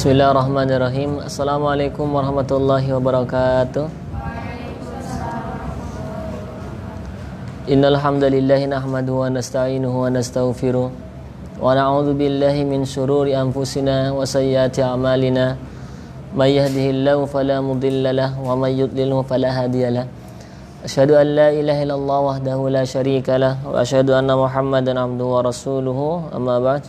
Bismillahirrahmanirrahim. Assalamualaikum warahmatullahi wabarakatuh. Innal hamdalillah nahmaduhu wa nasta'inuhu wa nastaghfiruh wa na'udzu billahi min shururi anfusina wa sayyiati a'malina. May yahdihillahu fala mudilla lahu wa may yudlilhu fala hadiya lahu. Asyhadu an la ilaha illallah wahdahu la syarika lahu wa asyhadu anna Muhammadan abduhu wa rasuluhu. Amma ba'd.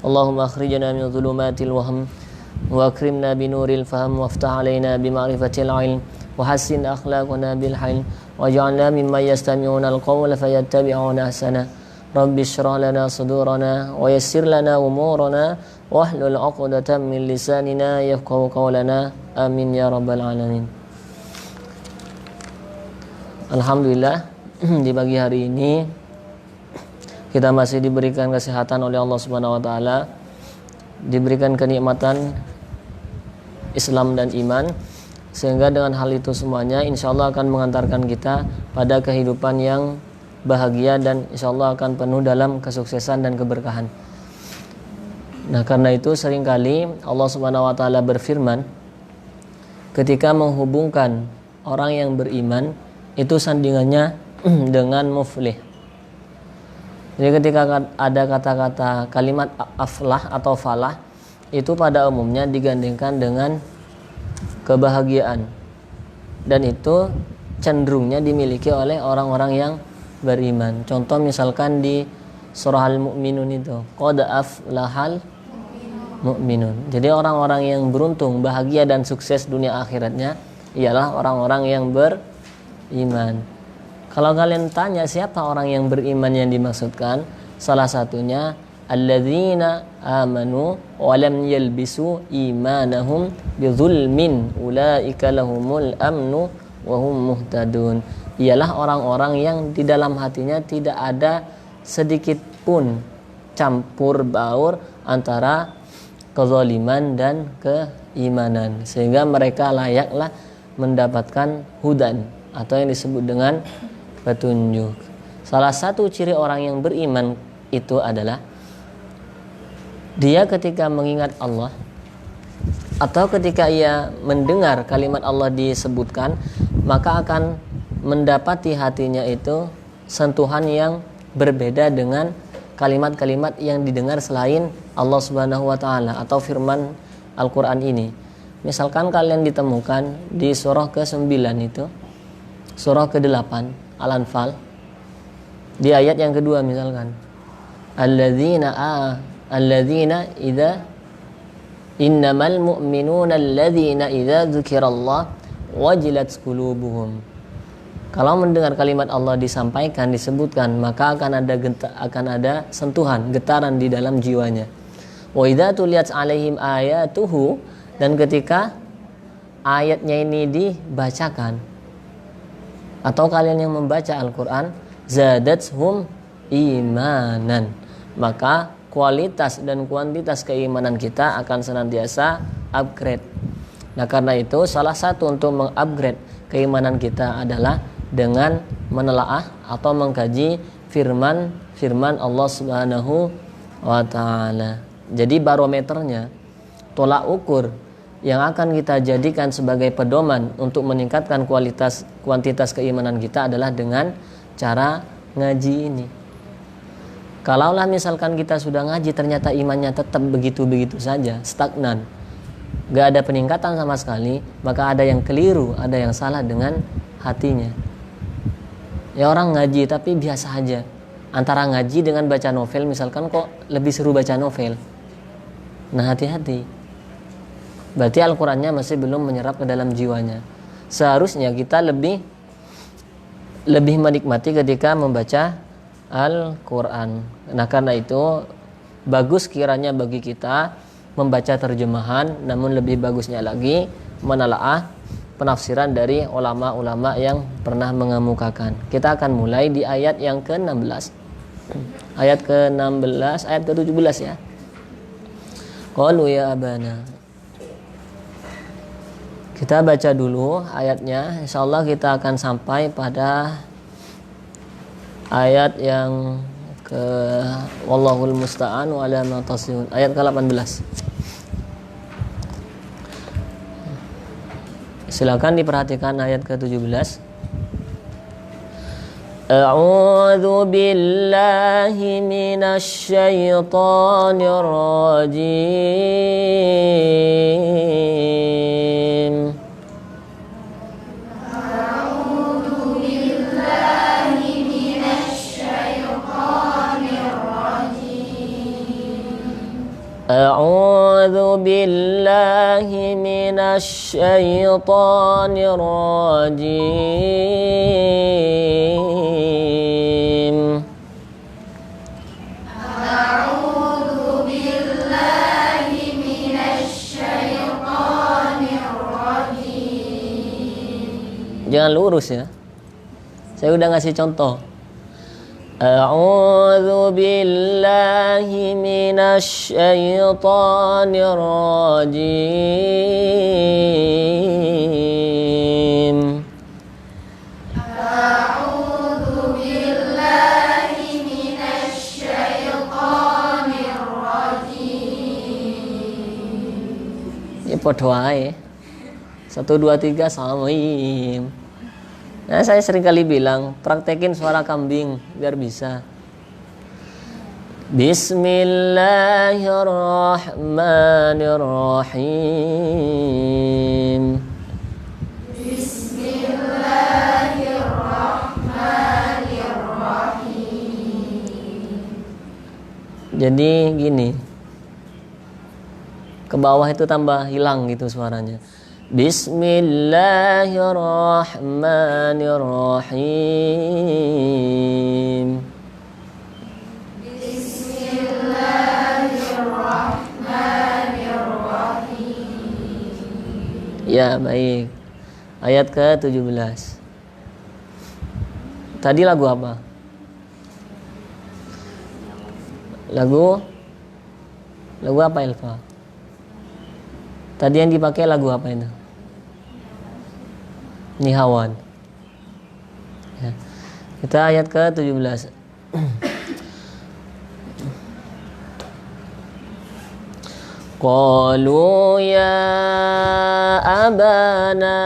Allahumma akhrijna min dhulumatil wahm wa akrimna binuril fahm waftah alaina bima'rifatil ilm wa hassin akhlaqana bil hilm waj'alna mimman yastami'una al-qawla fayattabi'una ahsana. Rabbi shrah lana sudurana wa yassir lana umurana wahlul 'uqdatam min lisanina yafqahu qawlana. Amin ya rabbal alamin. Alhamdulillah, di pagi hari ini kita masih diberikan kesehatan oleh Allah Subhanahu wa taala, diberikan kenikmatan Islam dan iman, sehingga dengan hal itu semuanya insyaallah akan mengantarkan kita pada kehidupan yang bahagia dan insyaallah akan penuh dalam kesuksesan dan keberkahan. Nah, karena itu seringkali Allah Subhanahu wa taala berfirman ketika menghubungkan orang yang beriman itu sandingannya dengan muflih. Jadi ketika ada kata-kata kalimat aflah atau falah, itu pada umumnya digandengkan dengan kebahagiaan, dan itu cenderungnya dimiliki oleh orang-orang yang beriman. Contoh misalkan di surah Al-Mu'minun itu, qad aflahal mu'minun. Jadi orang-orang yang beruntung, bahagia dan sukses dunia akhiratnya ialah orang-orang yang beriman. Kalau kalian tanya siapa orang yang beriman yang dimaksudkan, salah satunya alladzina amanu wa lam yalbisu imanahum bidzulmin ulaika lahumul amnu wa hum muhtadun. Ialah orang-orang yang di dalam hatinya tidak ada sedikit pun campur baur antara kezaliman dan keimanan, sehingga mereka layaklah mendapatkan hudan atau yang disebut dengan petunjuk. Salah satu ciri orang yang beriman itu adalah dia ketika mengingat Allah atau ketika ia mendengar kalimat Allah disebutkan, maka akan mendapati hatinya itu sentuhan yang berbeda dengan kalimat-kalimat yang didengar selain Allah Subhanahu wa taala atau firman Al-Qur'an ini. Misalkan kalian ditemukan di surah ke-9 itu, surah ke-8 Al-Anfal, di ayat yang kedua misalkan, alladzina idza innamal mu'minuna alladzina idza dzukirallah wajilat qulubuhum. Kalau mendengar kalimat Allah disampaikan, disebutkan, maka akan ada sentuhan, getaran di dalam jiwanya. Wa idza tuliyat alaihim ayatuhu, dan ketika ayatnya ini dibacakan atau kalian yang membaca Al-Qur'an, zadathum imanan, maka kualitas dan kuantitas keimanan kita akan senantiasa upgrade. Nah, karena itu salah satu untuk mengupgrade keimanan kita adalah dengan menelaah atau mengkaji firman Allah Subhanahu wa taala. Jadi barometernya, tolak ukur yang akan kita jadikan sebagai pedoman untuk meningkatkan kuantitas keimanan kita adalah dengan cara ngaji ini. Kalaulah misalkan kita sudah ngaji ternyata imannya tetap begitu-begitu saja, stagnan, gak ada peningkatan sama sekali, maka ada yang keliru, ada yang salah dengan hatinya. Ya, orang ngaji tapi biasa aja. Antara ngaji dengan baca novel misalkan, kok lebih seru baca novel. Nah, hati-hati. Berarti Al-Qur'annya masih belum menyerap ke dalam jiwanya. Seharusnya kita lebih menikmati ketika membaca Al-Qur'an. Nah, karena itu bagus kiranya bagi kita membaca terjemahan, namun lebih bagusnya lagi menelaah penafsiran dari ulama-ulama yang pernah mengemukakan. Kita akan mulai di ayat yang ke-16. Ayat ke-16, ayat ke-17 ya. Qalu ya abana. Kita baca dulu ayatnya. Insyaallah kita akan sampai pada ayat yang ke wallahul musta'an wa ala ma tasifun, ayat ke-18. Silakan diperhatikan ayat ke-17. A'udzu billahi minasy syaithanir rajim. أعوذ بالله من الشيطان الرجيم. أعوذ بالله من الشيطان الرجيم. Jangan lurus ya. Saya udah ngasih contoh. A'udzu billahi minasy syaithanir rajim. A'udzu billahi minasy syaithanir rajim. Ya podo ae. 1 2 3 samim. Nah, saya sering kali bilang, praktekin suara kambing biar bisa. Bismillahirrahmanirrahim. Bismillahirrahmanirrahim. Jadi gini, ke bawah itu tambah hilang gitu suaranya. Bismillahirrahmanirrahim. Bismillahirrahmanirrahim. Ya, baik. Ayat ke-17. Tadi lagu apa? Lagu apa, Elva? Tadi yang dipakai lagu apa itu? Nihawan. Ya. Kita ayat ke-17. Qalu ya abana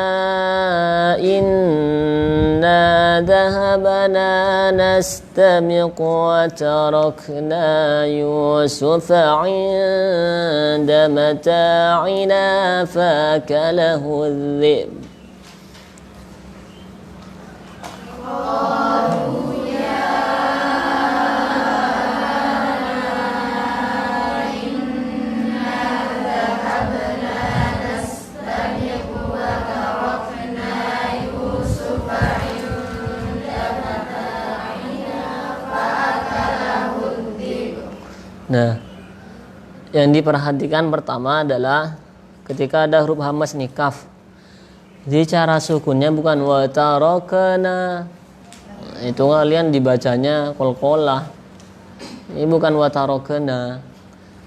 inna dhahabna nastamiq wa tarakna Yusufa 'inda mata'ina fakalahu adh-dhi'b. Nah, yang diperhatikan pertama adalah ketika ada huruf hamas nikaf. Jadi cara sukunnya bukan watarokana. Itu kalian dibacanya qalqalah. Ini bukan watarokana.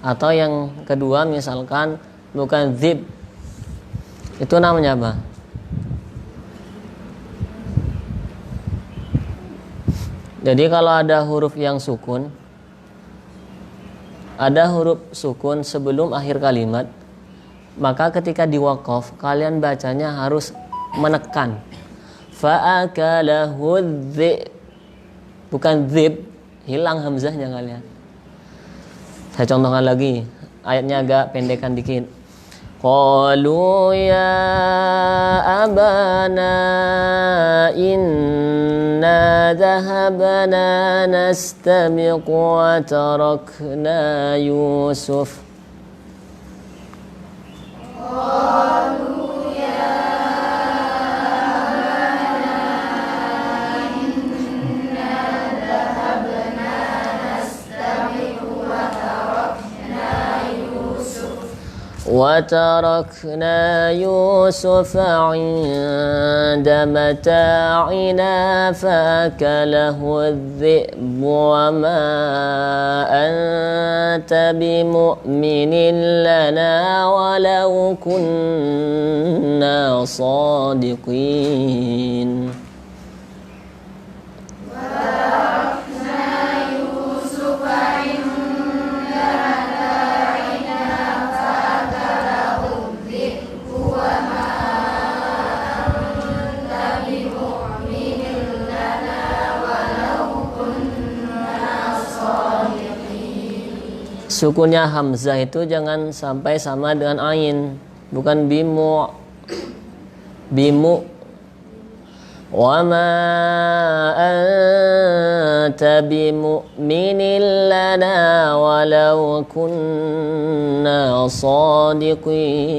Atau yang kedua misalkan bukan zib. Itu namanya apa? Jadi kalau ada huruf yang sukun, ada huruf sukun sebelum akhir kalimat, maka ketika diwaqaf kalian bacanya harus menekan. Fa'akalahu dhi', bukan dhib, hilang hamzahnya kalian. Saya contohkan lagi, ayatnya agak pendekan dikit. Qalu ya abana inna dhahabna nastamiq wa tarakna Yusuf. Qalu ya abana inna dhahabna nastamiq wa tarakna Yusuf. وتركنا يوسف عند متاعنا فأكله الذئب وما أنت بمؤمن لنا ولو كنا صادقين. Sukunnya hamzah itu jangan sampai sama dengan ain, bukan bimu. Bimu. Wa ma anta bimu'minin lana walau kunna sadiqin.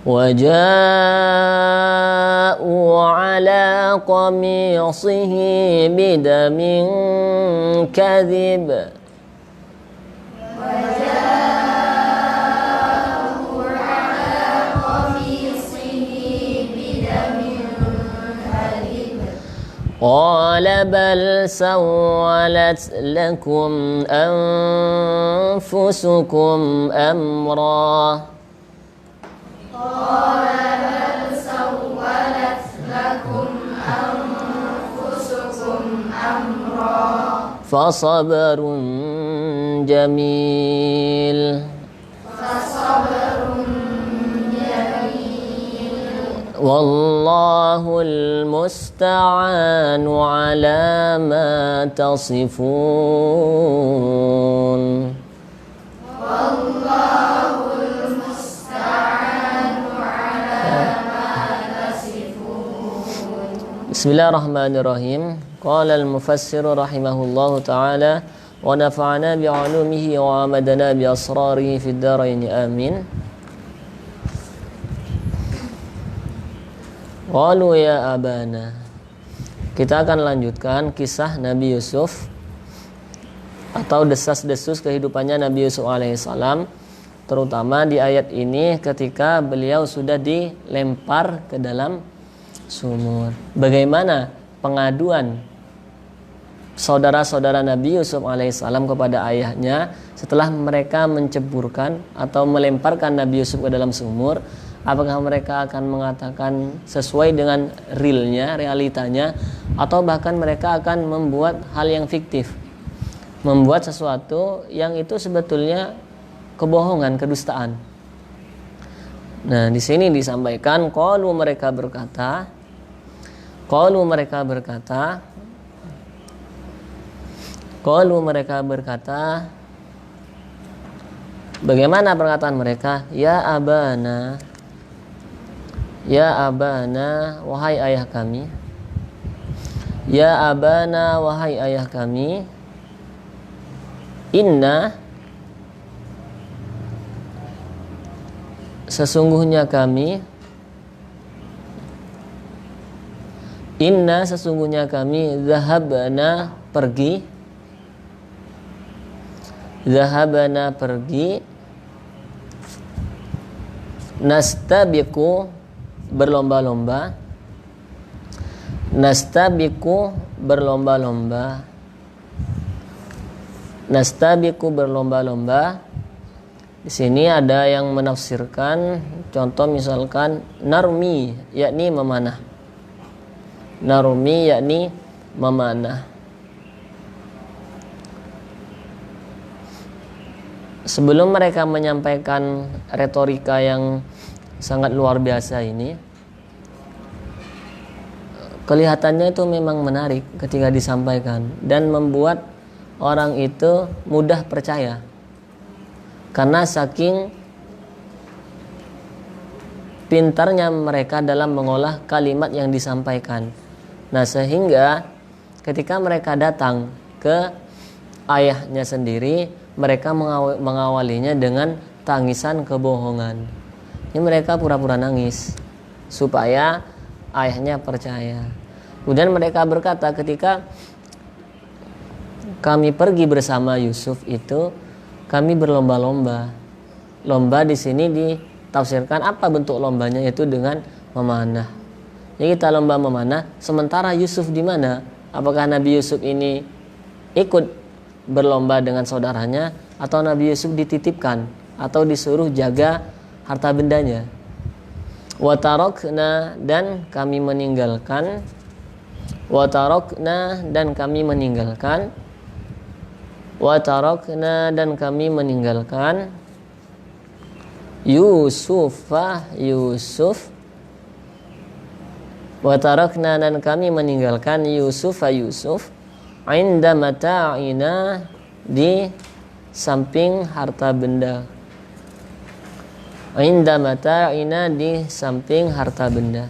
وجاءوا على قميصه بدم كذب قال بل سولت لكم أنفسكم أمرا فصبر جميل والله المستعان على ما تصفون Bismillahirrahmanirrahim. Qala al-mufassir rahimahullahu ta'ala wa nafa'ana bi'ulumihi wa amadana bi asrarihi fid dharain amin. Qalu ya abana. Kita akan lanjutkan kisah Nabi Yusuf atau desas-desus kehidupannya Nabi Yusuf alaihissalam, terutama di ayat ini ketika beliau sudah dilempar ke dalam sumur. Bagaimana pengaduan saudara-saudara Nabi Yusuf alaihissalam kepada ayahnya setelah mereka menceburkan atau melemparkan Nabi Yusuf ke dalam sumur? Apakah mereka akan mengatakan sesuai dengan realitanya, atau bahkan mereka akan membuat hal yang fiktif, membuat sesuatu yang itu sebetulnya kebohongan, kedustaan? Nah, di sini disampaikan qalu mereka berkata, bagaimana perkataan mereka? Ya abana, wahai ayah kami. Ya abana, wahai ayah kami. Inna, sesungguhnya kami. Inna, sesungguhnya kami. Zahabana, pergi. Zahabana, pergi. Nastabiqu, berlomba-lomba. Nastabiqu, berlomba-lomba. Nastabiqu, berlomba-lomba. Di sini ada yang menafsirkan, contoh misalkan narmi, yakni memanah. Narmi, yakni memanah. Sebelum mereka menyampaikan retorika yang sangat luar biasa ini, kelihatannya itu memang menarik ketika disampaikan dan membuat orang itu mudah percaya karena saking pintarnya mereka dalam mengolah kalimat yang disampaikan. Nah, sehingga ketika mereka datang ke ayahnya sendiri, mereka mengawalinya dengan tangisan kebohongan. Ini mereka pura-pura nangis supaya ayahnya percaya. Kemudian mereka berkata, ketika kami pergi bersama Yusuf itu, kami berlomba-lomba. Lomba di sini ditafsirkan apa bentuk lombanya, yaitu dengan memanah. Jadi kita lomba memanah, sementara Yusuf di mana? Apakah Nabi Yusuf ini ikut berlomba dengan saudaranya, atau Nabi Yusuf dititipkan atau disuruh jaga harta bendanya? Watarokna, dan kami meninggalkan. Watarokna, dan kami meninggalkan. Wa tarakna, dan kami meninggalkan Yusuf. Wa tarakna, dan kami meninggalkan Yusuf inda mata'ina, di samping harta benda. Inda mata'ina, di samping harta benda.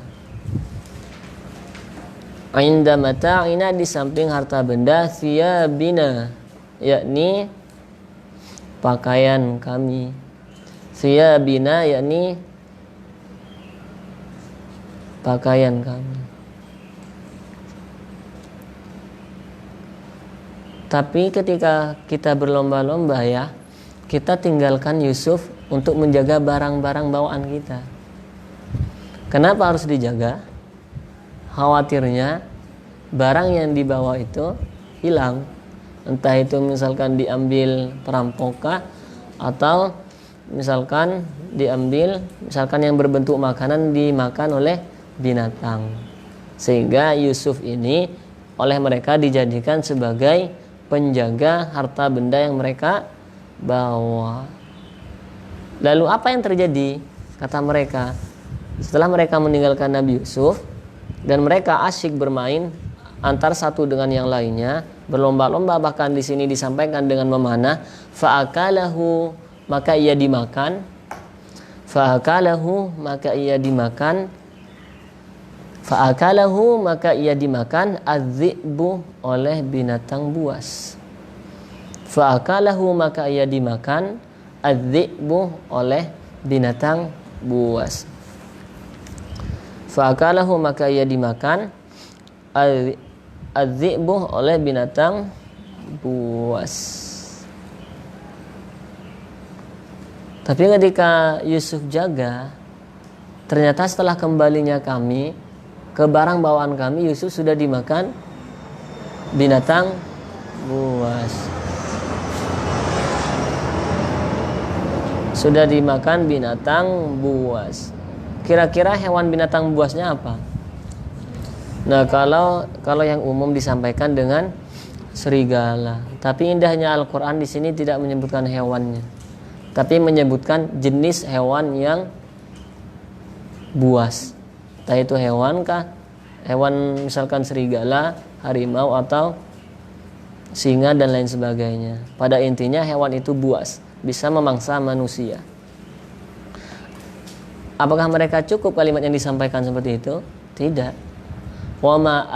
Inda mata'ina, di samping harta benda. Thiyabina, yakni pakaian kami. Thiyabina, yakni pakaian kami. Tapi ketika kita berlomba-lomba ya, kita tinggalkan Yusuf untuk menjaga barang-barang bawaan kita. Kenapa harus dijaga? Khawatirnya barang yang dibawa itu hilang. Entah itu misalkan diambil perampok, atau misalkan yang berbentuk makanan dimakan oleh binatang. Sehingga Yusuf ini oleh mereka dijadikan sebagai penjaga harta benda yang mereka bawa. Lalu apa yang terjadi? Kata mereka, setelah mereka meninggalkan Nabi Yusuf dan mereka asyik bermain antar satu dengan yang lainnya, berlomba-lomba, bahkan di sini disampaikan dengan memanah, fa'akalahu, maka ia dimakan. Fa'akalahu, maka ia dimakan. Fa'akalahu, maka ia dimakan az-zi'bu, oleh binatang buas. Fa'akalahu, maka ia dimakan az-zi'bu, oleh binatang buas. Fa'akalahu, maka ia dimakan az-zi'bu, oleh binatang buas. Tapi ketika Yusuf jaga, ternyata setelah kembalinya kami ke barang bawaan kami, Yusuf sudah dimakan binatang buas. Sudah dimakan binatang buas. Kira-kira hewan binatang buasnya apa? Nah, kalau yang umum disampaikan dengan serigala. Tapi indahnya Al-Qur'an di sini tidak menyebutkan hewannya, tapi menyebutkan jenis hewan yang buas. Entah itu hewan misalkan serigala, harimau, atau singa dan lain sebagainya. Pada intinya hewan itu buas, bisa memangsa manusia. Apakah mereka cukup kalimat yang disampaikan seperti itu? Tidak. Wa ma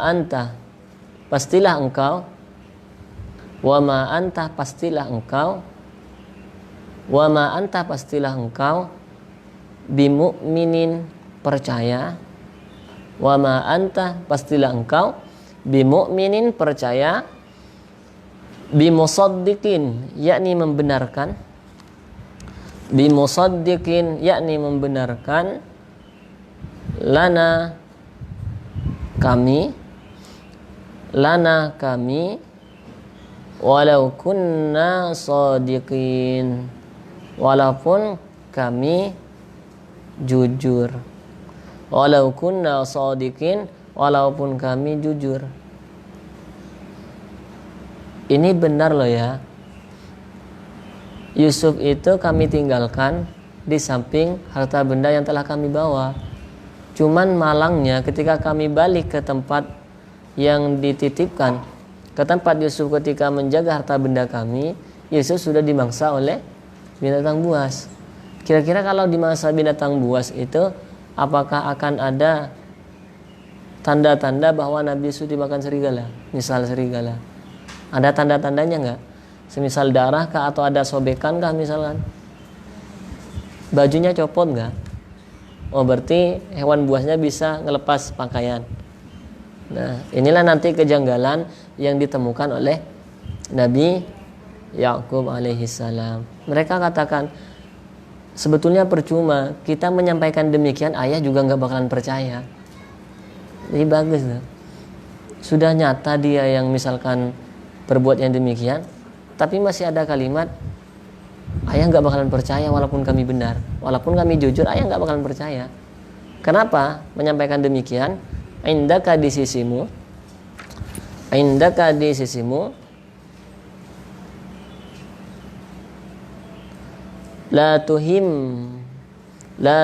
anta, pastilah engkau. Wa ma anta, pastilah engkau. Wa ma anta, pastilah engkau. Bimu'minin, percaya. Wa ma anta, pastilah engkau. Bimu'minin, percaya. Bimusaddiqin, yakni membenarkan. Bimusaddiqin, yakni membenarkan. Lana, kami. Lana, kami. Walau kunna shadiqin, walaupun kami jujur. Walau kunna shadiqin, walaupun kami jujur. Ini benar loh ya. Yusuf itu kami tinggalkan di samping harta benda yang telah kami bawa. Cuman malangnya ketika kami balik ke tempat yang dititipkan, ke tempat Yusuf ketika menjaga harta benda kami, Yusuf sudah dimangsa oleh binatang buas. Kira-kira kalau dimangsa binatang buas itu, apakah akan ada tanda-tanda bahwa Nabi Yusuf dimakan serigala? Misal serigala, ada tanda-tandanya enggak? Semisal darah kah, atau ada sobekan kah misalkan? Bajunya copot enggak? Oh, berarti hewan buasnya bisa ngelepas pakaian. Nah, inilah nanti kejanggalan yang ditemukan oleh Nabi Yakub alaihissalam. Mereka katakan, sebetulnya percuma kita menyampaikan demikian, ayah juga nggak bakalan percaya. Jadi bagus tuh. Sudah nyata dia yang misalkan berbuat yang demikian, tapi masih ada kalimat, ayah nggak bakalan percaya walaupun kami benar, walaupun kami jujur, ayah nggak bakalan percaya. Kenapa menyampaikan demikian? Indaka, di sisimu, indaka di sisimu, la tuhimmatana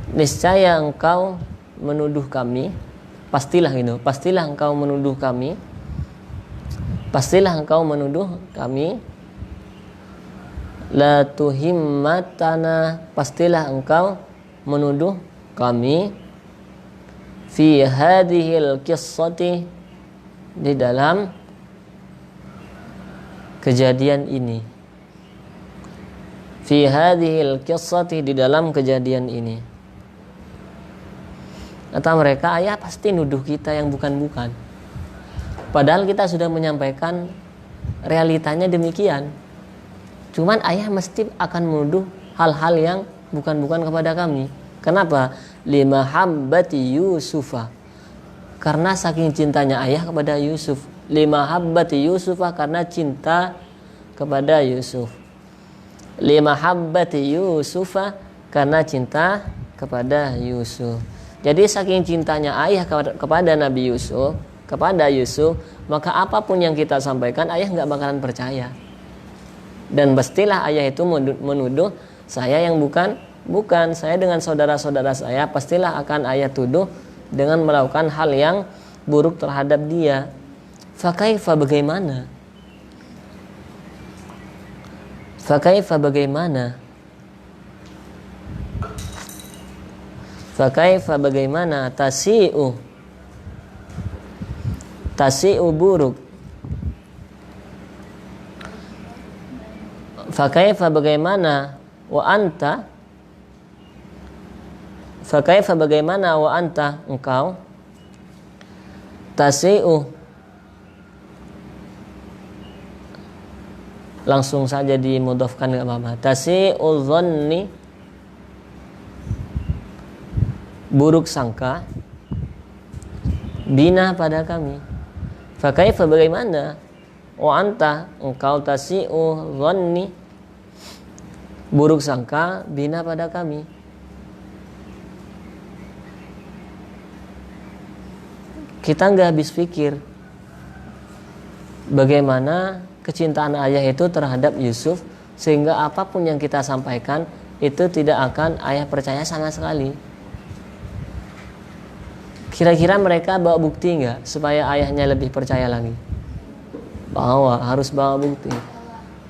niscaya engkau menuduh kami, pastilah engkau menuduh kami, la tuhimmatana, pastilah engkau menuduh kami, fi hadhil qissati, di dalam kejadian ini, fi hadhil qissati, di dalam kejadian ini. Kata mereka, ayah pasti nuduh kita yang bukan-bukan, padahal kita sudah menyampaikan realitanya demikian. Cuman ayah mesti akan menuduh hal-hal yang bukan-bukan kepada kami. Kenapa? Limahabbati Yusufa, karena saking cintanya ayah kepada Yusuf. Limahabbati Yusufa, karena cinta kepada Yusuf. Limahabbati Yusufa, karena cinta kepada Yusuf. Jadi saking cintanya ayah kepada Nabi Yusuf, kepada Yusuf, maka apapun yang kita sampaikan ayah nggak bakalan percaya. Dan pastilah ayah itu menuduh saya yang bukan, saya dengan saudara-saudara saya, pastilah akan ayah tuduh dengan melakukan hal yang buruk terhadap dia. Fakaifa, bagaimana? Fakaifa, bagaimana? Fakaifa, bagaimana? Tasi'u buruk. Fakaifa, bagaimana? Wa anta, fakaifa, bagaimana? Wa anta, engkau. Tasi'u, langsung saja dimudhafkan, enggak apa-apa. Tasi'u dhanni, buruk sangka, bina, pada kami. Fakaifa, bagaimana? Wa anta, engkau. Tasi'u dhanni, buruk sangka, bina, pada kami. Kita nggak habis pikir bagaimana kecintaan ayah itu terhadap Yusuf, sehingga apapun yang kita sampaikan itu tidak akan ayah percaya sama sekali. Kira-kira mereka bawa bukti nggak supaya ayahnya lebih percaya lagi? Harus bawa bukti.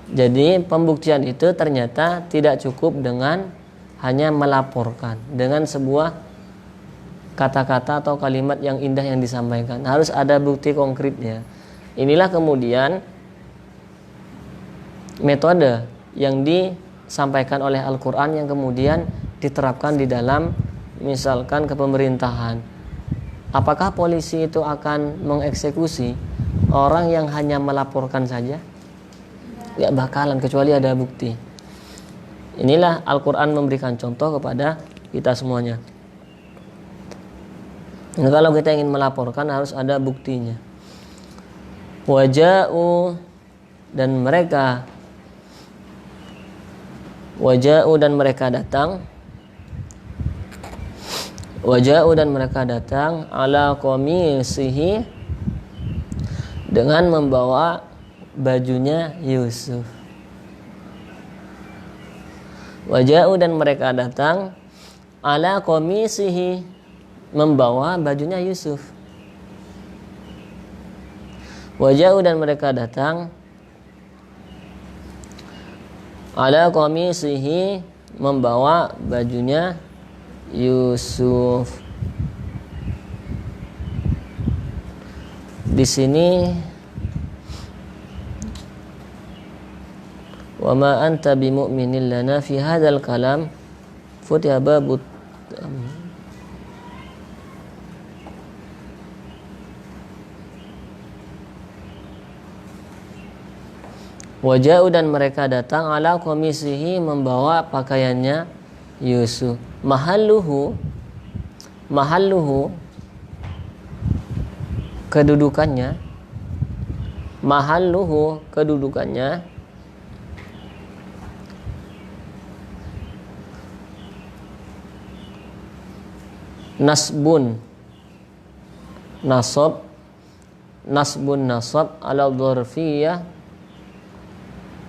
Jadi pembuktian itu ternyata tidak cukup dengan hanya melaporkan dengan sebuah kata-kata atau kalimat yang indah yang disampaikan. Harus ada bukti konkretnya. Inilah kemudian metode yang disampaikan oleh Al-Quran yang kemudian diterapkan di dalam misalkan kepemerintahan. Apakah polisi itu akan mengeksekusi orang yang hanya melaporkan saja? Ya bakalan, kecuali ada bukti. Inilah Al-Quran memberikan contoh kepada kita semuanya. Nah, kalau kita ingin melaporkan harus ada buktinya. Waja'u, dan mereka datang. Waja'u, dan mereka datang ala qamisihi, dengan membawa bajunya Yusuf. Waja'u, dan mereka datang ala qamisihi, membawa bajunya Yusuf. Waja'u, dan mereka datang ala qamisihi, membawa bajunya Yusuf. Di sini wa ma anta bimu'minin lana fi hadzal kalam futiha babut Waja'u, dan mereka datang ala qamisihi, membawa pakaiannya Yusuf. Mahalluhu, kedudukannya Mahalluhu, kedudukannya, nasbun, nasab, nasbun nasab ala dzarfiyah,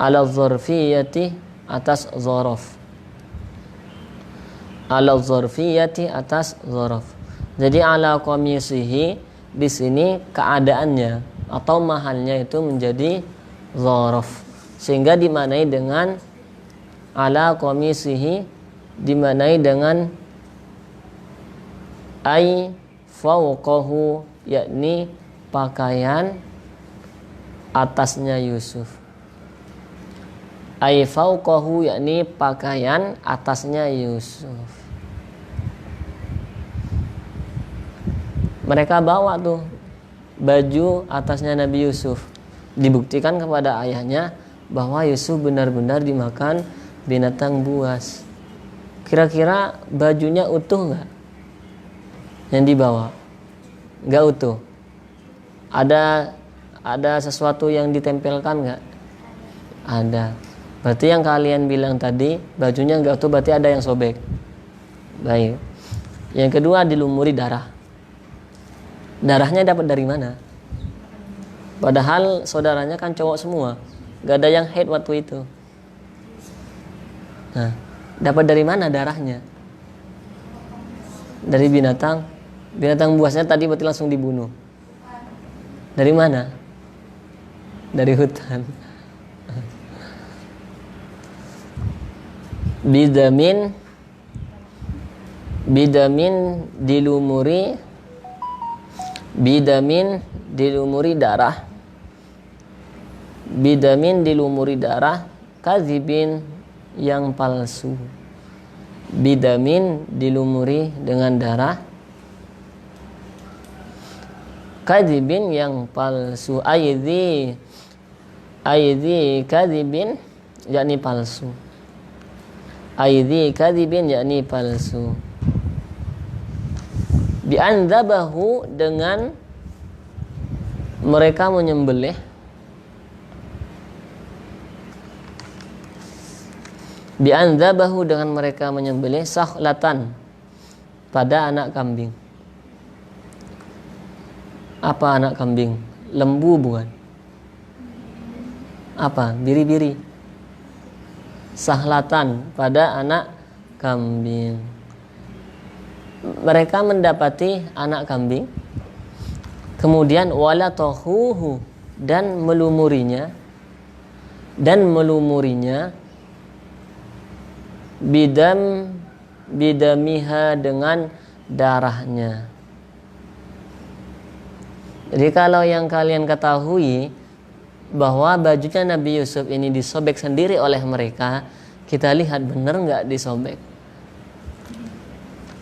ala dzarfiyati, atas dzaraf, ala dzarfiyati, atas dzaraf. Jadi ala qamisihi di sini keadaannya atau mahalnya itu menjadi dzaraf, sehingga dimanai dengan ala qamisihi, dimanai dengan ai fawqahu, yakni pakaian atasnya Yusuf. Ai fawqahu, yakni pakaian atasnya Yusuf. Mereka bawa tuh baju atasnya Nabi Yusuf, dibuktikan kepada ayahnya bahwa Yusuf benar-benar dimakan binatang buas. Kira-kira bajunya utuh nggak yang dibawa? Nggak utuh. Ada sesuatu yang ditempelkan nggak? Ada. Berarti yang kalian bilang tadi bajunya nggak utuh, berarti ada yang sobek. Baik. Yang kedua, dilumuri darah. Darahnya dapat dari mana? Padahal saudaranya kan cowok semua, gak ada yang haid waktu itu. Nah, dapat dari mana darahnya? Dari binatang. Binatang buasnya tadi berarti langsung dibunuh. Dari mana? Dari hutan. Bidamin dilumuri darah. Bidamin dilumuri darah, kadzibin yang palsu. Bidamin dilumuri dengan darah, kadzibin yang palsu. Aidzi kadzibin, yakni palsu. Aidzi kadzibin, yakni palsu. Bi'andzabahu, dengan mereka menyembelih. Bi'andzabahu, dengan mereka menyembelih sakhlatan, pada anak kambing. Apa anak kambing? Lembu bukan? Apa? Biri-biri. Sakhlatan, pada anak kambing. Mereka mendapati anak kambing, kemudian wala tahuhu, dan melumurinya bidamiha, dengan darahnya. Jadi kalau yang kalian ketahui bahwa bajunya Nabi Yusuf ini disobek sendiri oleh mereka, kita lihat benar nggak disobek.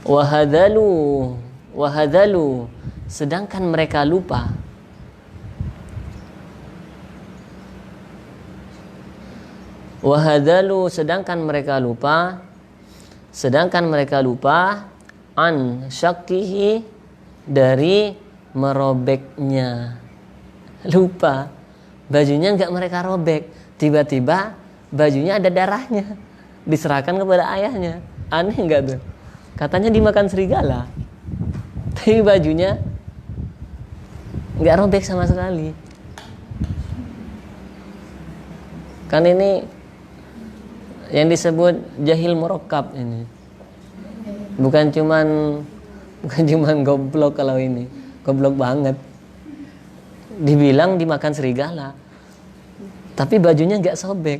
Wahadalu, sedangkan mereka lupa. Wahadalu, sedangkan mereka lupa an syakkihi, dari merobeknya. Lupa, bajunya nggak mereka robek, tiba-tiba bajunya ada darahnya, diserahkan kepada ayahnya. Aneh nggak tuh? Katanya dimakan serigala, tapi bajunya nggak robek sama sekali. Kan ini yang disebut jahil murakkab ini. Bukan cuman goblok, kalau ini goblok banget. Dibilang dimakan serigala, tapi bajunya nggak sobek.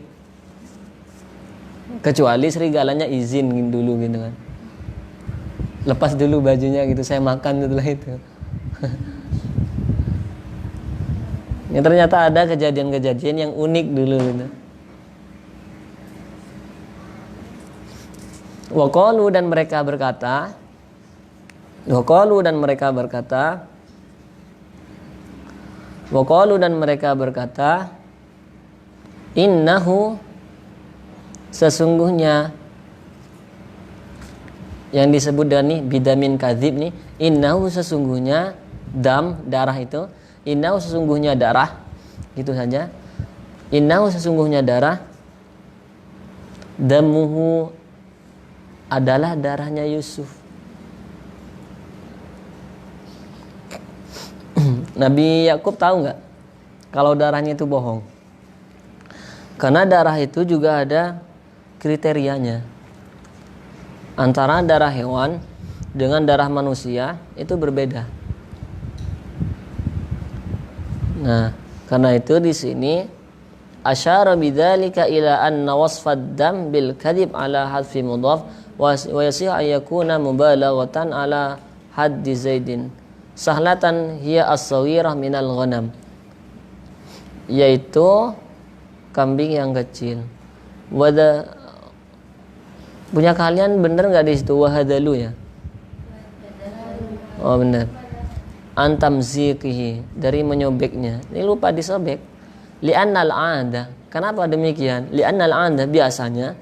Kecuali serigalanya izin dulu gitu kan. Lepas dulu bajunya gitu, saya makan setelah itu. Ya, ternyata ada kejadian-kejadian yang unik dulu gitu. Waqalu, dan mereka berkata, innahu, sesungguhnya, yang disebut dengan bidamin kadzib nih, innahu, sesungguhnya, darah itu, innahu, sesungguhnya darah, Gitu saja. Innahu sesungguhnya darah, damuhu adalah darahnya Yusuf. Nabi Yakub tahu nggak kalau darahnya itu bohong? Karena darah itu juga ada kriterianya. Antara darah hewan dengan darah manusia itu berbeda. Nah, karena itu di sini asyara bidzalika ila anna wasfad dam bil kadhib ala hadfi mudhaf wa yasih ayakuna mubalaghatan ala haddi zaidin sahlatan hiya as-sawirah minal ghanam, yaitu kambing yang kecil. Wada punya kalian bener nggak di situ wahadalu ya? Oh benar. Antam zikihi dari menyobeknya. Ini lupa disobek. Li'annal 'ada. Kenapa demikian? Li'annal 'ada biasanya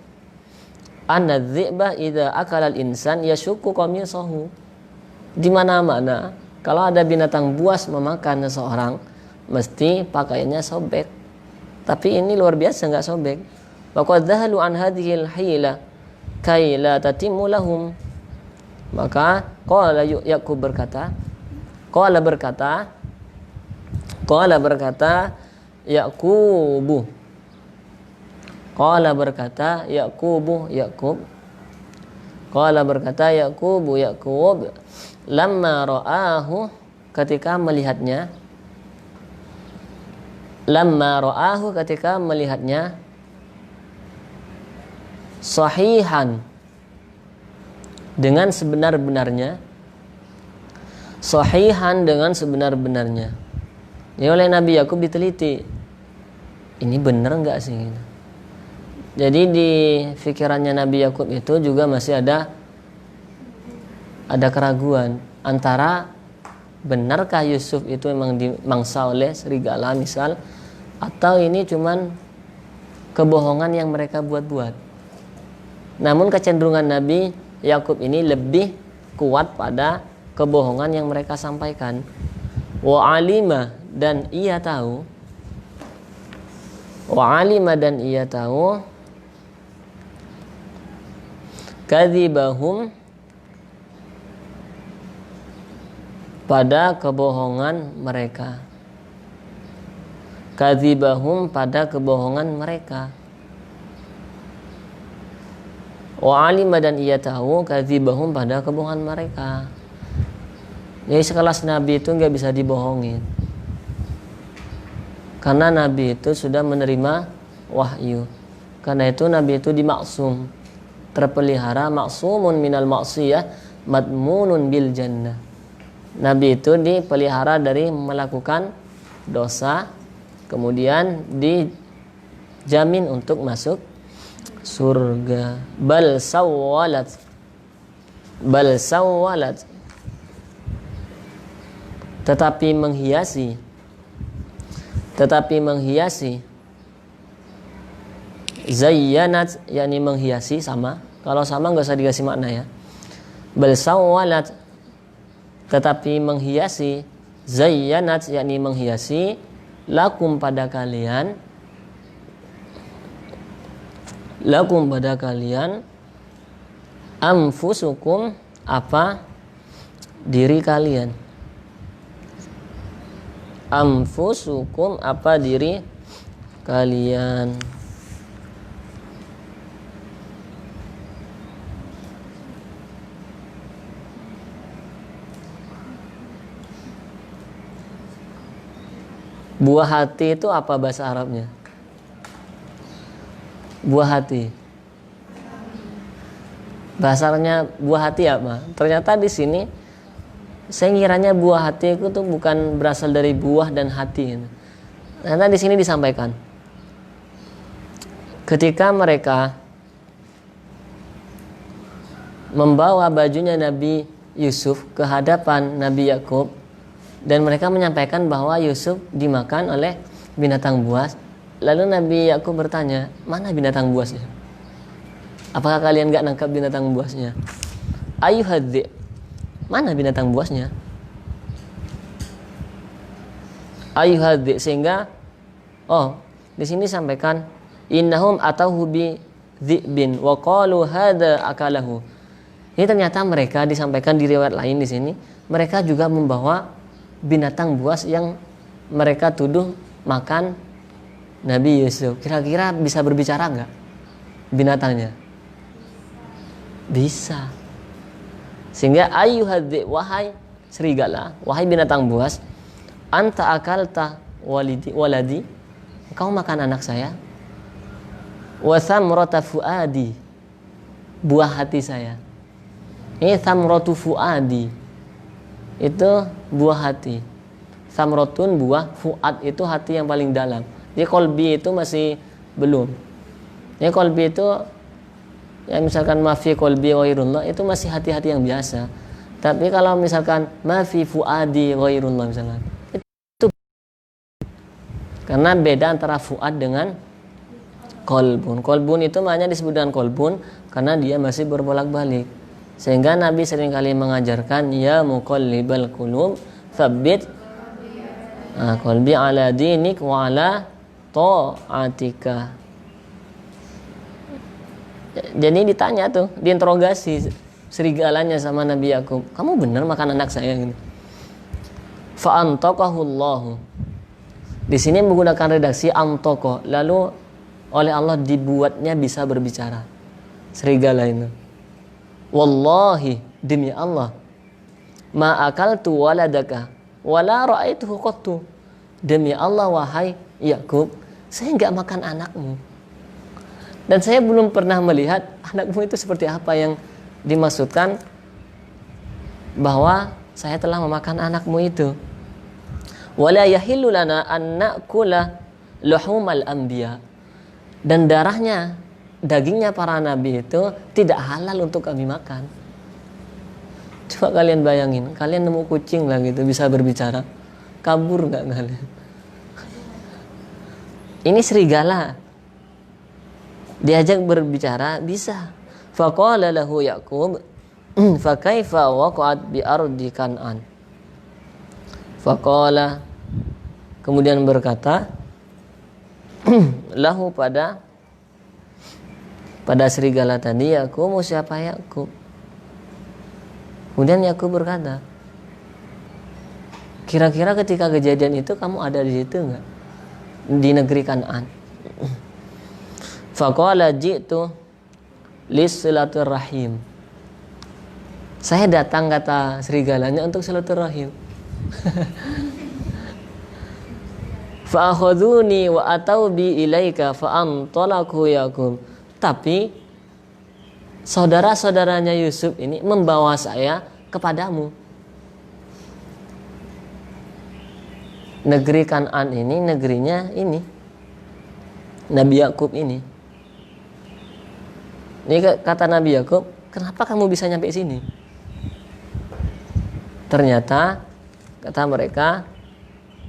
anna dzi'ba idza akala al-insan yashukku qamisahu. Di mana-mana kalau ada binatang buas memakan seseorang mesti pakaiannya sobek. Tapi ini luar biasa enggak sobek. Wa qad dhahalu an hadhil hila kai la tatimmu lahum. Maka qala Yakub berkata Yaqubu. Qala berkata Yaqubu Yaqub. Qala berkata Yaqubu Yaqub lamma ra'ahu ketika melihatnya. Lamma ra'ahu ketika melihatnya sahihan dengan sebenar-benarnya. Sahihan dengan sebenar-benarnya. Ini oleh Nabi Yakub diteliti. Ini benar enggak sih? Jadi di pikirannya Nabi Yakub itu juga masih ada keraguan antara benarkah Yusuf itu memang dimangsa oleh serigala misal, atau ini cuman kebohongan yang mereka buat-buat. Namun kecenderungan Nabi Yakub ini lebih kuat pada kebohongan yang mereka sampaikan. Wa alima dan ia tahu kadzibahum pada kebohongan mereka. Kadzibahum pada kebohongan mereka. Wa alima dan ia tahu kadzibahum pada kebohongan mereka. Jadi sekelas Nabi itu nggak bisa dibohongin. Karena Nabi itu sudah menerima wahyu. Karena itu Nabi itu dimaksum, terpelihara, maksumun minal maksiyah, madmunun bil jannah. Nabi itu dipelihara dari melakukan dosa, kemudian dijamin untuk masuk surga. Bal sawwalat tetapi menghiasi zayyanat, yakni menghiasi sama. Kalau sama enggak usah dikasih makna ya. Bal sawwalat tetapi menghiasi zayyanat, yakni menghiasi lakum pada kalian anfusukum apa diri kalian. Anfusukum apa diri kalian. Buah hati itu apa bahasa Arabnya? Buah hati. Bahasanya buah hati apa? Ternyata di sini saya ngiranya buah hati itu tuh bukan berasal dari buah dan hati. Ternyata di sini disampaikan ketika mereka membawa bajunya Nabi Yusuf ke hadapan Nabi Yakub dan mereka menyampaikan bahwa Yusuf dimakan oleh binatang buas. Lalu Nabi Yakub bertanya, mana binatang buasnya? Apakah kalian gak nangkap binatang buasnya? Ayuhadzi, mana binatang buasnya? Ayuhadzi, sehingga Oh, di sini sampaikan innahum atauhu bi dhi'bin wa qalu hadza akalahu. Ini ternyata mereka disampaikan di riwayat lain di sini, mereka juga membawa binatang buas yang mereka tuduh makan Nabi Yusuf. Kira-kira bisa berbicara enggak binatangnya? Bisa. Sehingga ayyuhadzi, wahai serigala, wahai binatang buas, anta akalta waladi, engkau makan anak saya. Wa thamrata fuadi, buah hati saya. Ini thamratu fuadi, itu buah hati. Thamratun buah, fuad itu hati yang paling dalam. Jadi kolbi itu masih belum. Ini kolbi itu ya misalkan mafi kolbi ghairullah itu masih hati-hati yang biasa. Tapi kalau misalkan mafi fuadi ghairullah misalkan, itu karena beda antara fuad dengan kolbun. Kolbun itu maknanya disebut dengan kolbun karena dia masih berbolak-balik. Sehingga Nabi seringkali mengajarkan ya muqallibal qulub tsabbit qalbi ala dinik wa ala ta'atika. Jadi ditanya tuh, diinterogasi serigalanya sama Nabi Yakub, kamu benar makan anak saya gitu. Fa antaqahullahu. Di sini menggunakan redaksi antaqah, lalu oleh Allah dibuatnya bisa berbicara. Serigala itu. Wallahi, demi Allah, ma akaltu waladaka wala ra'aituhu qattu. Demi Allah wahai Yakub, saya enggak makan anakmu. Dan saya belum pernah melihat anakmu itu seperti apa yang dimaksudkan bahwa saya telah memakan anakmu itu. Wala yahillu lana an na'kula luhumal anbiya. Dan darahnya, dagingnya para nabi itu tidak halal untuk kami makan. Coba kalian bayangin, kalian nemu kucing lah gitu bisa berbicara, kabur nggak kalian? Ini serigala, diajak berbicara bisa. Faqala lahu Yaqub fa kaifa waqa'at bi ardi Kan'an. Faqala, kemudian berkata lahu pada serigala tadi, Yakub, siapa Yakub? Kemudian Yakub berkata, kira-kira ketika kejadian itu kamu ada di situ enggak? Di negeri Kan'an. Faqala ji'tu lis-silaturrahim. Saya datang, kata serigalanya, untuk silaturahim. Fa akhadhuni wa atau bi ilaika fa antalaqu Yaqub. Tapi saudara-saudaranya Yusuf ini membawa saya kepadamu. Negeri Kan'an ini, negerinya ini Nabi Yakub ini. Ini kata Nabi Yakub, kenapa kamu bisa nyampe sini? Ternyata kata mereka,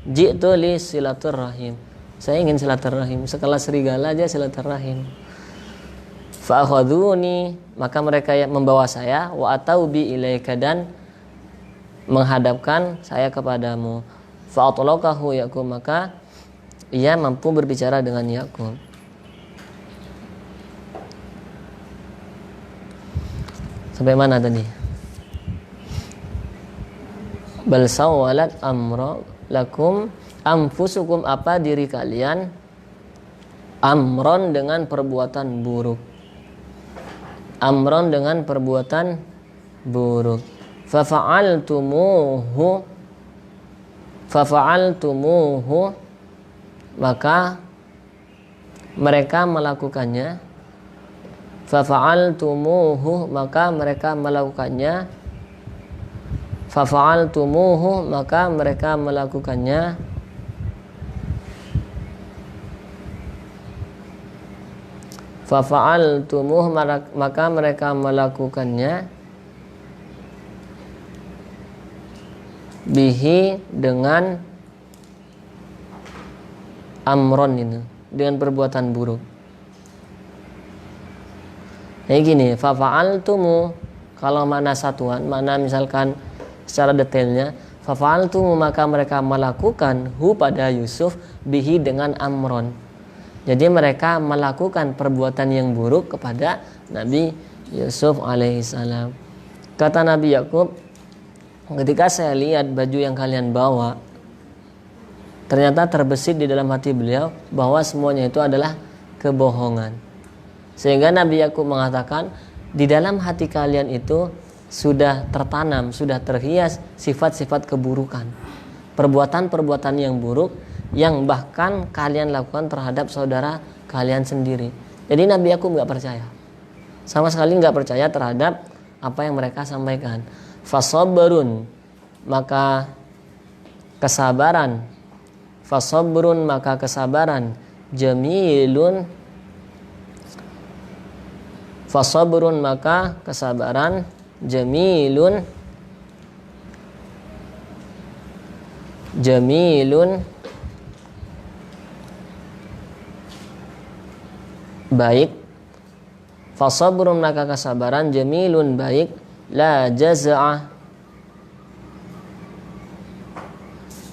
ji'tu li silaturrahim. Saya ingin silaturrahim, sekelas serigala aja silaturrahim. Fa akhadhuni, maka mereka yang membawa saya, wa atau bi ilaika, dan menghadapkan saya kepadamu. Fa atlaqahu Yaqub, maka ia mampu berbicara dengan Yakub. Sampai mana tadi? Bal sawwalat amra lakum anfusukum, apa diri kalian amron dengan perbuatan buruk. Amron dengan perbuatan buruk. Fafa'altumuhu, maka mereka melakukannya. Fafa'altumuhu, maka mereka melakukannya. Fafa'altumuhu, maka mereka melakukannya. Fafa'altumuhu, maka mereka melakukannya. Bihi, dengan amron itu, dengan perbuatan buruk. Kayak gini, fafa'altumu, kalau makna satuan, makna misalkan secara detailnya, Fafa'altu, maka mereka melakukan pada Yusuf bihi dengan amron. Jadi mereka melakukan perbuatan yang buruk kepada Nabi Yusuf alaihissalam. Kata Nabi Yakub, ketika saya lihat baju yang kalian bawa, ternyata terbesit di dalam hati beliau bahwa semuanya itu adalah kebohongan. Sehingga Nabi Yakub mengatakan, di dalam hati kalian itu sudah tertanam, sudah terhias sifat-sifat keburukan, perbuatan-perbuatan yang buruk yang bahkan kalian lakukan terhadap saudara kalian sendiri. Jadi Nabi Yakub nggak percaya, sama sekali nggak percaya terhadap apa yang mereka sampaikan. Fasabrun, maka kesabaran. Fasabrun, maka kesabaran. Jamilun, fasabrun, maka kesabaran. Jamilun, jamilun, baik. Fasabrun, maka kesabaran. Jamilun, baik. La jaza'ah,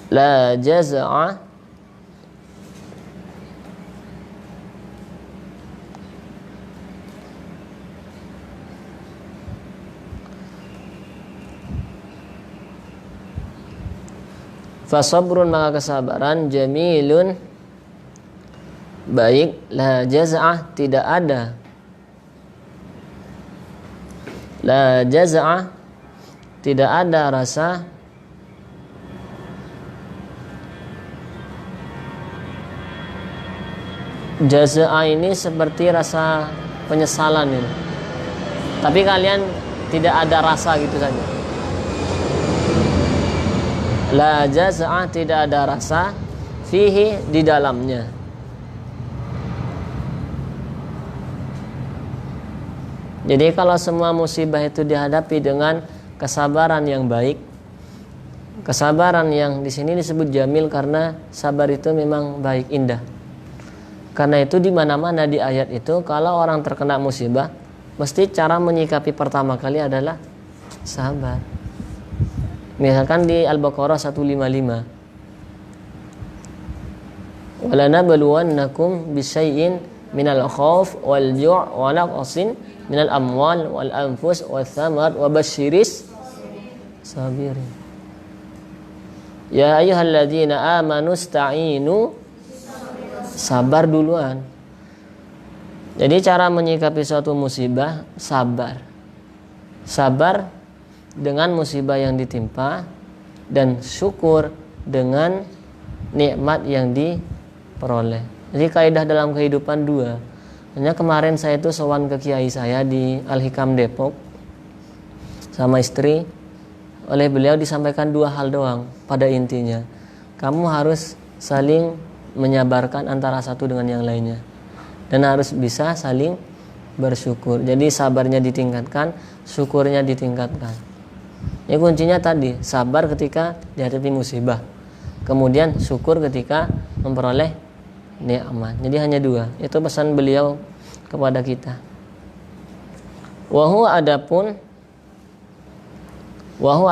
la jaza'ah, fasabrun, maka kesabaran. Jamilun, baik. La jaza'ah, tidak ada. La jaza'ah, tidak ada rasa jaza'ah ini seperti rasa penyesalan ini. Tapi kalian tidak ada rasa gitu saja. La jaza'ah, tidak ada rasa. Fihi, di dalamnya. Jadi kalau semua musibah itu dihadapi dengan kesabaran yang baik, kesabaran yang di sini disebut jamil karena sabar itu memang baik, indah. Karena itu di mana-mana di ayat itu kalau orang terkena musibah, mesti cara menyikapi pertama kali adalah sabar. Misalkan di Al-Baqarah 155. Walanabluwannakum bisyai'in minal khauf wal ju' wa naqsin minal amwal wal anfus wath thamar wa basyiris sabirin. Ya ayyuhalladzina amanu ista'inu, sabar duluan. Jadi cara menyikapi suatu musibah, sabar. Sabar dengan musibah yang ditimpa dan syukur dengan nikmat yang diperoleh. Jadi kaidah dalam kehidupan dua. Hanya kemarin saya itu sowan ke kiai saya di Al-Hikam Depok sama istri. Oleh beliau disampaikan dua hal doang pada intinya. Kamu harus saling menyabarkan antara satu dengan yang lainnya. Dan harus bisa saling bersyukur. Jadi sabarnya ditingkatkan, syukurnya ditingkatkan. Ini kuncinya tadi, sabar ketika dihadapi musibah. Kemudian syukur ketika memperoleh nikmat. Jadi hanya dua. Itu pesan beliau kepada kita. Wahu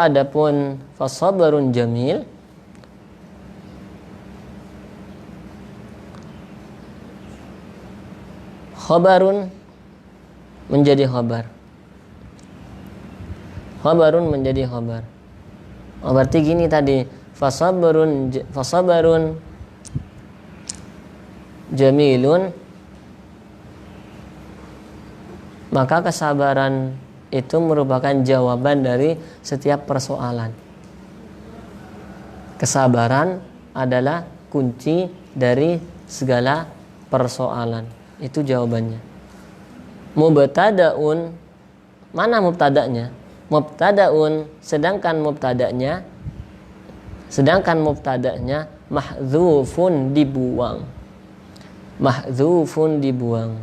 adapun fasabarun jamil, khabarun menjadi khabar. Khabarun menjadi khabar. Oh, berarti gini tadi, fasabarun jamilun, maka kesabaran itu merupakan jawaban dari setiap persoalan. Kesabaran adalah kunci dari segala persoalan. Itu jawabannya. Mubtadaun, mana mubtadanya? Mubtadaun, sedangkan mubtadanya mahdzufun, dibuang. Mahdzufun, dibuang.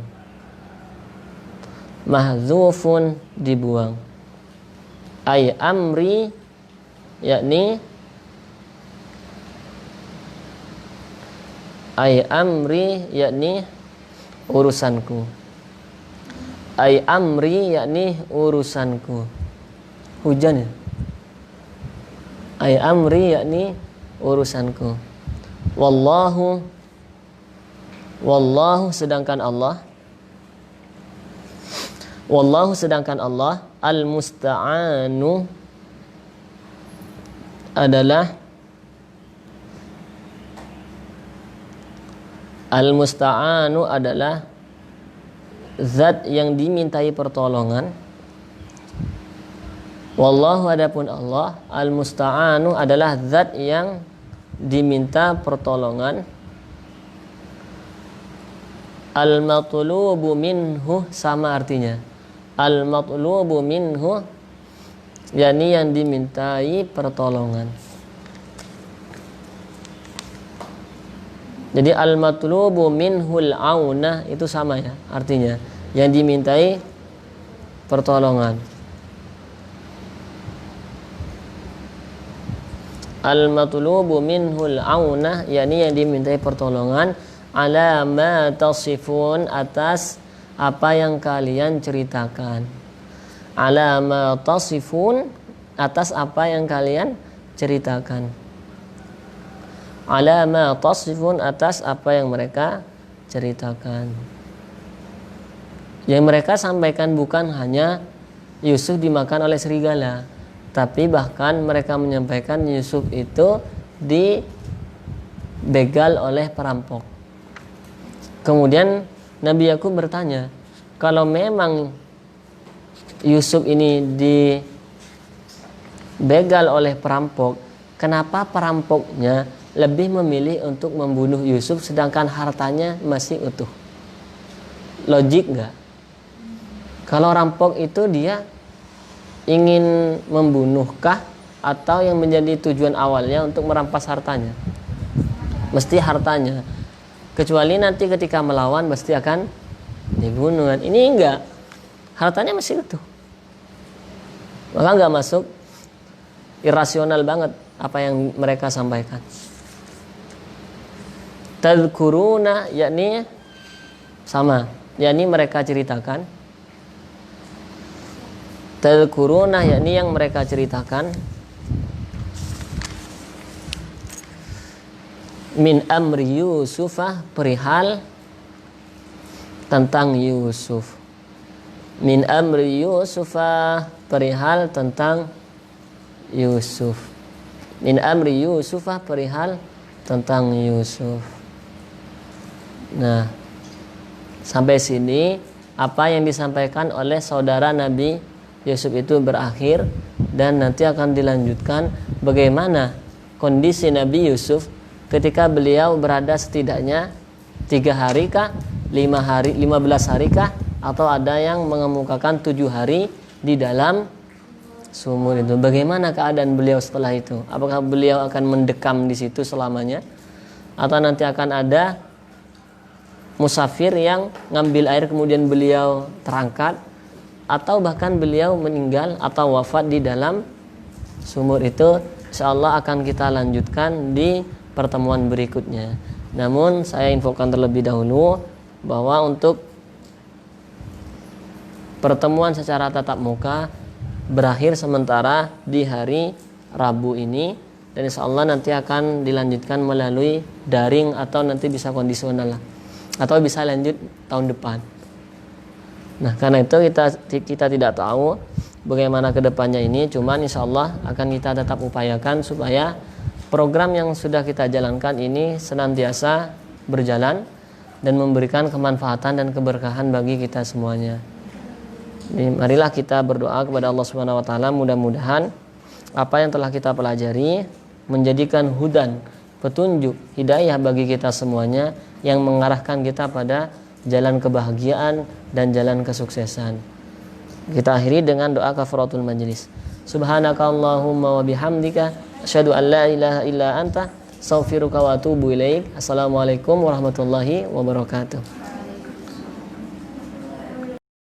Mahdzufun, dibuang. Ay amri, yakni urusanku. Ay amri, yakni urusanku. Hujan ya? ay amri yakni urusanku. Wallahu sedangkan Allah al-musta'anu adalah zat yang dimintai pertolongan. Wallahu adapun Allah al-musta'anu adalah zat yang diminta pertolongan. Al-matlubu minhu sama artinya. Al-matlubu minhu yakni yang dimintai pertolongan. Jadi al-matlubu minhul auna itu sama ya artinya, yang dimintai pertolongan. Al-matlubu minhul auna yakni yang dimintai pertolongan. Ala ma tasifun atas apa yang kalian ceritakan. Ala ma tasifun atas apa yang kalian ceritakan. Ala ma tasifun atas apa yang mereka ceritakan. Yang mereka sampaikan bukan hanya Yusuf dimakan oleh serigala, tapi bahkan mereka menyampaikan Yusuf itu dibegal oleh perampok. Kemudian Nabi Yakub bertanya, kalau memang Yusuf ini dibegal oleh perampok, kenapa perampoknya lebih memilih untuk membunuh Yusuf sedangkan hartanya masih utuh? Logik nggak? Kalau rampok itu dia ingin membunuhkah atau yang menjadi tujuan awalnya untuk merampas hartanya? Mesti hartanya. Kecuali nanti ketika melawan pasti akan dibunuh. Ini enggak, hartanya masih utuh. Maka enggak masuk, irasional banget apa yang mereka sampaikan. Tadkuruna yakni sama, yakni mereka ceritakan. Tadkuruna yakni yang mereka ceritakan. Min amri Yusufah perihal tentang Yusuf. Min amri Yusufah perihal tentang Yusuf. Min amri Yusufah perihal tentang Yusuf. Nah, sampai sini apa yang disampaikan oleh saudara Nabi Yusuf itu berakhir, dan nanti akan dilanjutkan bagaimana kondisi Nabi Yusuf ketika beliau berada setidaknya 3 hari kah, 5 hari, 15 hari kah, atau ada yang mengemukakan 7 hari di dalam sumur itu. Bagaimana keadaan beliau setelah itu? Apakah beliau akan mendekam di situ selamanya, atau nanti akan ada musafir yang ngambil air kemudian beliau terangkat, atau bahkan beliau meninggal atau wafat di dalam sumur itu? Insyaallah akan kita lanjutkan di pertemuan berikutnya. Namun saya infokan terlebih dahulu bahwa untuk pertemuan secara tatap muka berakhir sementara di hari Rabu ini, dan insyaallah nanti akan dilanjutkan melalui daring atau nanti bisa kondisional lah, atau bisa lanjut tahun depan. Nah, karena itu kita tidak tahu bagaimana kedepannya ini, cuman insyaallah akan kita tetap upayakan supaya program yang sudah kita jalankan ini senantiasa berjalan dan memberikan kemanfaatan dan keberkahan bagi kita semuanya. Jadi, marilah kita berdoa kepada Allah Subhanahu wa taala, mudah-mudahan apa yang telah kita pelajari menjadikan hudan, petunjuk, hidayah bagi kita semuanya yang mengarahkan kita pada jalan kebahagiaan dan jalan kesuksesan. Kita akhiri dengan doa kafaratul majlis. Subhanakallahumma wa bihamdika asyhadu an la ilaha illa anta astaghfiruka wa atubu ilaik. Assalamualaikum warahmatullahi wabarakatuh.